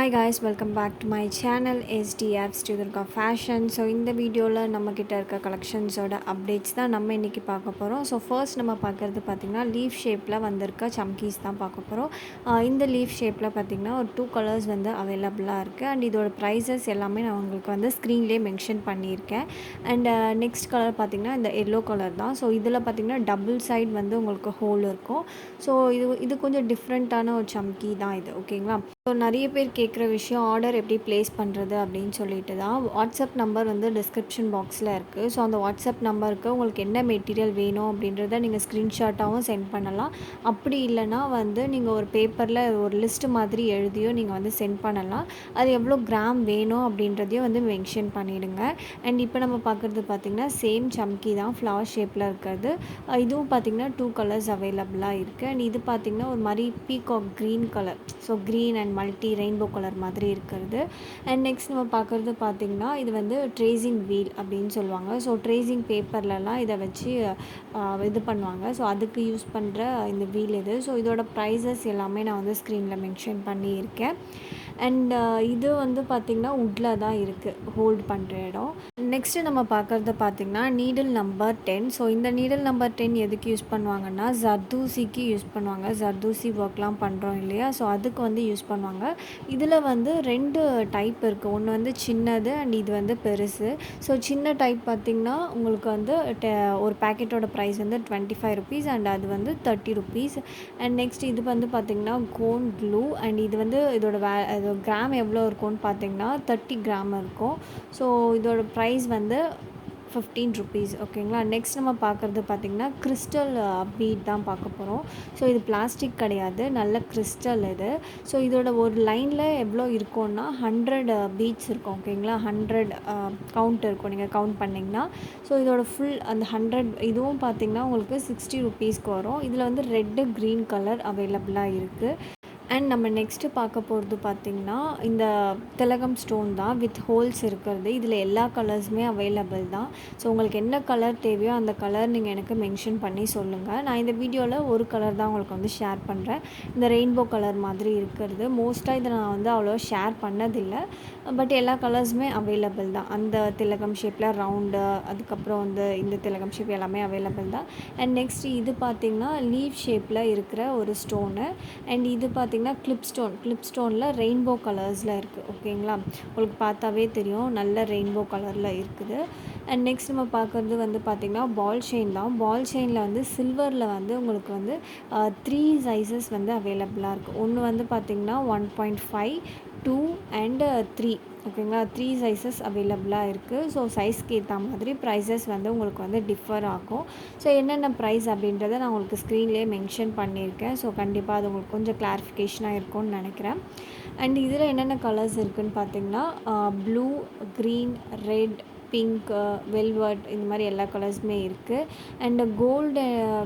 Hi guys, welcome back to my channel SDF sridurgafashion. So இந்த வீடியோவில் நம்மக்கிட்ட இருக்க கலெக்ஷன்ஸோட அப்டேட்ஸ் தான் நம்ம இன்றைக்கி பார்க்க போகிறோம். ஸோ ஃபர்ஸ்ட் நம்ம பார்க்குறது பார்த்திங்கன்னா லீஃப் ஷேப்பில் வந்திருக்க சம்கீஸ் தான் பார்க்க போகிறோம். இந்த லீஃப் ஷேப்பில் பார்த்திங்கன்னா ஒரு 2 கலர்ஸ் வந்து அவைலபிளாக இருக்குது. அண்ட் இதோட ப்ரைஸஸ் எல்லாமே நான் உங்களுக்கு வந்து ஸ்க்ரீன்லேயே மென்ஷன் பண்ணியிருக்கேன். அண்ட் நெக்ஸ்ட் கலர் பார்த்திங்கன்னா இந்த எல்லோ கலர் தான். ஸோ இதில் பார்த்திங்கன்னா டபுள் சைட் வந்து உங்களுக்கு ஹோல் இருக்கும். ஸோ இது கொஞ்சம் டிஃப்ரெண்ட்டான ஒரு சம்கி தான் இது, ஓகேங்களா? ஸோ நிறைய பேர் கேட்குற விஷயம் ஆர்டர் எப்படி ப்ளேஸ் பண்ணுறது அப்படின்னு சொல்லிட்டு தான். வாட்ஸ்அப் நம்பர் வந்து டிஸ்கிரிப்ஷன் பாக்ஸில் இருக்குது. ஸோ அந்த வாட்ஸ்அப் நம்பருக்கு உங்களுக்கு என்ன மெட்டீரியல் வேணும் அப்படின்றத நீங்கள் ஸ்க்ரீன்ஷாட்டாகவும் சென்ட் பண்ணலாம். அப்படி இல்லைனா வந்து நீங்கள் ஒரு பேப்பரில் ஒரு லிஸ்ட்டு மாதிரி எழுதியோ நீங்கள் வந்து சென்ட் பண்ணலாம். அது எவ்வளோ கிராம் வேணும் அப்படின்றதையும் வந்து மென்ஷன் பண்ணிவிடுங்க. அண்ட் இப்போ நம்ம பார்க்குறது பார்த்திங்கன்னா சேம் சம்கி தான், ஃப்ளவர் ஷேப்பில் இருக்கிறது. இதுவும் பார்த்திங்கன்னா 2 கலர்ஸ் அவைலபிளாக இருக்குது. அண்ட் இது பார்த்திங்கன்னா ஒரு மாதிரி peacock green colour, so green and multi rainbow colour மாதிரி இருக்கிறது. அண்ட் நெக்ஸ்ட் நம்ம பார்க்குறது பார்த்திங்கன்னா இது வந்து ட்ரேசிங் வீல் அப்படின்னு சொல்லுவாங்க. ஸோ ட்ரேசிங் பேப்பர்லலாம் இதை வச்சு இது பண்ணுவாங்க. ஸோ அதுக்கு யூஸ் பண்ணுற இந்த வீல் இது. ஸோ இதோட ப்ரைஸஸ் எல்லாமே நான் வந்து ஸ்க்ரீனில் மென்ஷன் பண்ணியிருக்கேன். அண்ட் இது வந்து பார்த்திங்கன்னா வுட்டில் தான் இருக்குது, ஹோல்ட் பண்ணுற இடம். நெக்ஸ்ட்டு நம்ம பார்க்குறது பார்த்திங்கன்னா நீடில் நம்பர் 10. ஸோ இந்த நீடில் நம்பர் 10 எதுக்கு யூஸ் பண்ணுவாங்கன்னா ஜர்தூசிக்கு யூஸ் பண்ணுவாங்க. ஜர்தூசி ஒர்க்லாம் பண்ணுறோம் இல்லையா, ஸோ அதுக்கு வந்து யூஸ் பண்ணுவாங்க. இதில் வந்து 2 டைப் இருக்குது. ஒன்று வந்து சின்னது அண்ட் இது வந்து பெருசு. ஸோ சின்ன டைப் பார்த்திங்கன்னா உங்களுக்கு வந்து ஒரு பேக்கெட்டோட ப்ரைஸ் வந்து 25 ருபீஸ் அண்ட் அது வந்து 30 ருபீஸ். அண்ட் நெக்ஸ்ட் இது வந்து பார்த்திங்கன்னா கோன் க்ளூ அண்ட் இது வந்து இதோட கிராம் எவ்வளோ இருக்கும்னு பார்த்திங்கன்னா 30 கிராம் இருக்கும். ஸோ இதோட ப்ரைஸ் வந்து 15 ருபீஸ், ஓகேங்களா? நெக்ஸ்ட் நம்ம பார்க்குறது பார்த்திங்கன்னா கிறிஸ்டல் பீட் தான் பார்க்க போகிறோம். ஸோ இது பிளாஸ்டிக் கிடையாது, நல்ல கிறிஸ்டல் இது. ஸோ இதோட ஒரு லைனில் எவ்வளோ இருக்கும்னா 100 பீட்ஸ் இருக்கும், ஓகேங்களா? 100 கவுண்ட் இருக்கும், நீங்கள் கவுண்ட் பண்ணிங்கன்னா. ஸோ இதோட ஃபுல் அந்த 100 இதுவும் பார்த்திங்கன்னா உங்களுக்கு 60 ருபீஸ்க்கு வரும். இதில் வந்து ரெட்டு க்ரீன் கலர் அவைலபிளாக இருக்குது. அண்ட் நம்ம நெக்ஸ்ட்டு பார்க்க போகிறது பார்த்திங்கன்னா இந்த திலகம் ஸ்டோன் தான், வித் ஹோல்ஸ் இருக்கிறது. இதில் எல்லா கலர்ஸுமே அவைலபிள் தான். ஸோ உங்களுக்கு என்ன கலர் தேவையோ அந்த கலர் நீங்கள் எனக்கு மென்ஷன் பண்ணி சொல்லுங்கள். நான் இந்த வீடியோவில் ஒரு கலர் தான் உங்களுக்கு வந்து ஷேர் பண்ணுறேன், இந்த ரெயின்போ கலர் மாதிரி இருக்கிறது. மோஸ்ட்டாக இதை நான் வந்து அவ்வளோ ஷேர் பண்ணதில்லை, பட் எல்லா கலர்ஸுமே அவைலபிள் தான். அந்த திலகம் ஷேப்பில் ரவுண்டு, அதுக்கப்புறம் வந்து இந்த திலகம் ஷேப் எல்லாமே அவைலபிள் தான். அண்ட் நெக்ஸ்ட் இது பார்த்திங்கன்னா லீஃப் ஷேப்பில் இருக்கிற ஒரு ஸ்டோனு. அண்ட் இது பார்த்திங்கன்னா கிளிப் ஸ்டோனில் ரெயின்போ கலர்ஸில் இருக்குது, ஓகேங்களா? உங்களுக்கு பார்த்தாவே தெரியும், நல்ல ரெயின்போ கலரில் இருக்குது. அண்ட் நெக்ஸ்ட் நம்ம பார்க்குறது வந்து பார்த்திங்கன்னா பால் செயின் தான். பால் செயினில் வந்து சில்வரில் வந்து உங்களுக்கு வந்து 3 சைஸஸ் வந்து அவைலபிளாக இருக்குது. ஒன்று வந்து பார்த்திங்கன்னா 1.5, 2 அண்ட் 3, ஓகேங்களா? 3 சைஸஸ் அவைலபிளாக இருக்குது. ஸோ சைஸ்க்கு ஏற்ற மாதிரி ப்ரைஸஸ் வந்து உங்களுக்கு வந்து டிஃபர் ஆகும். ஸோ என்னென்ன ப்ரைஸ் அப்படின்றத நான் உங்களுக்கு ஸ்க்ரீன்லேயே மென்ஷன் பண்ணியிருக்கேன். ஸோ கண்டிப்பாக அது உங்களுக்கு கொஞ்சம் கிளாரிஃபிகேஷனாக இருக்கும்னு நினைக்கிறேன். அண்ட் இதில் என்னென்ன கலர்ஸ் இருக்குதுன்னு பார்த்திங்கன்னா blue, green, red, pink, velvet, இந்த மாதிரி எல்லா கலர்ஸுமே இருக்குது. அண்டு கோல்டு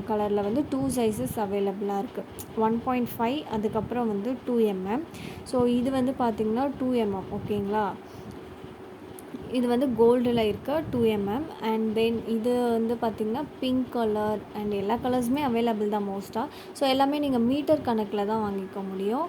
கலரில் வந்து 2 சைஸஸ் அவைலபிளாக இருக்குது, 1.5 அதுக்கப்புறம் வந்து 2 mm. ஸோ இது வந்து பார்த்திங்கன்னா 2 mm, ஓகேங்களா? இது வந்து கோல்டில் இருக்க 2 mm. அண்ட் தென் இது வந்து பார்த்திங்கன்னா பிங்க் கலர் அண்ட் எல்லா கலர்ஸுமே அவைலபிள் தான் மோஸ்ட்டாக. ஸோ எல்லாமே நீங்கள் மீட்டர் கணக்கில் தான் வாங்கிக்க முடியும்.